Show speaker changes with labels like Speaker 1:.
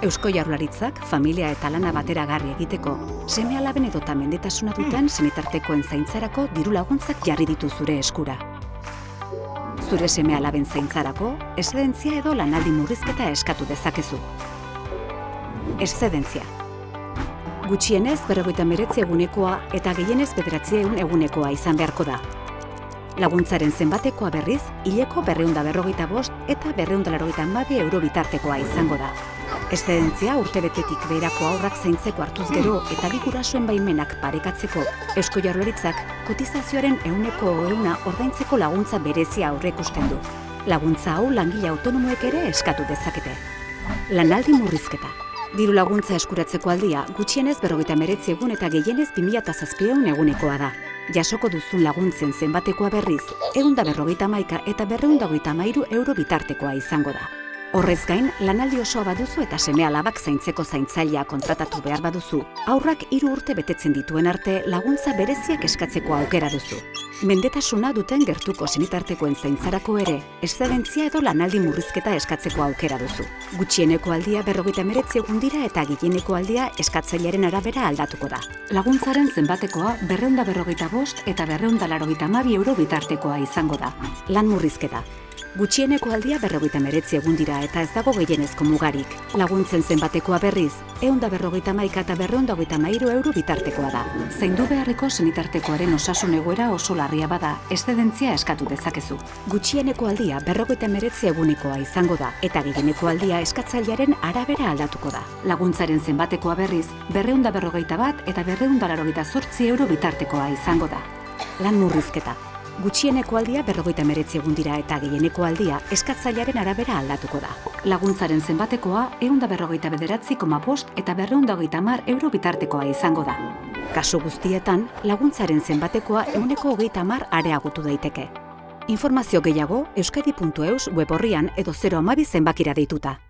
Speaker 1: Eusko Jaurlaritzak familia eta lana bateragarri egiteko, seme-alaben edota mendetasuna duten senitartekoen zaintzarako diru laguntzak jarri ditu zure eskura. Zure seme-alaben zaintzarako, eszedentzia edo lanaldi murrizketa eskatu dezakezu. Eszedentzia. Gutxienez 59 egunekoa eta gehienez 900 egunekoa izan beharko da. Laguntzaren zenbatekoa berriz, hileko 245 eta 292 euro bitartekoa izango da. Eszedentzia urtebetetik beherako haurrak zaintzeko hartuz gero eta bi gurasoen baimenak parekatzeko, Eusko Jaurlaritzak kotizazioaren 100% ordaintzeko laguntza berezia aurreikusten du. Laguntza hau langile autonomoek ere eskatu dezakete. Lanaldi murrizketa. Diru laguntza eskuratzeko aldia gutxienez 59 egun eta gehienez 2700 egunekoa da. Jasoko duzun laguntzen zenbatekoa berriz, 151 eta 233 euro bitartekoa izango da. Horrez gain, lanaldi osoa baduzu eta seme-alabak zaintzeko zaintzailea kontratatu behar baduzu, haurrak 3 urte betetzen dituen arte laguntza bereziak eskatzeko aukera duzu. Mendetasuna duten gertuko senitartekoen zaintzarako ere, eszedentzia edo lanaldi murrizketa eskatzeko aukera duzu. Gutxieneko aldia 59 egun dira eta gehieneko aldia eskatzailearen arabera aldatuko da. Laguntzaren zenbatekoa 245 eta 292 euro bitartekoa izango da. Lan murrizketa. Gutxieneko aldia 59 egun dira eta ez dago gehienezko mugarik. Laguntzen zenbatekoa berriz, 151 eta 233 euro bitartekoa da. Zaindu beharreko senitartekoaren osasun egoera oso larria bada, eszedentzia eskatu dezakezu. Gutxieneko aldia 59 egunekoa izango da eta gehieneko aldia eskatzailearen arabera aldatuko da. Laguntzaren zenbatekoa berriz, 241 eta 288 euro bitartekoa izango da. Lan murrizketa. Gutxieneko aldia 59 egun dira eta gehieneko aldia eskatzailearen arabera aldatuko da. Laguntzaren zenbatekoa 149,5 eta 230 euro bitartekoa izango da. Kasu guztietan, laguntzaren zenbatekoa 130 areagotu daiteke. Informazio gehiago euskadi.eus web orrian edo 012 zenbakira deituta.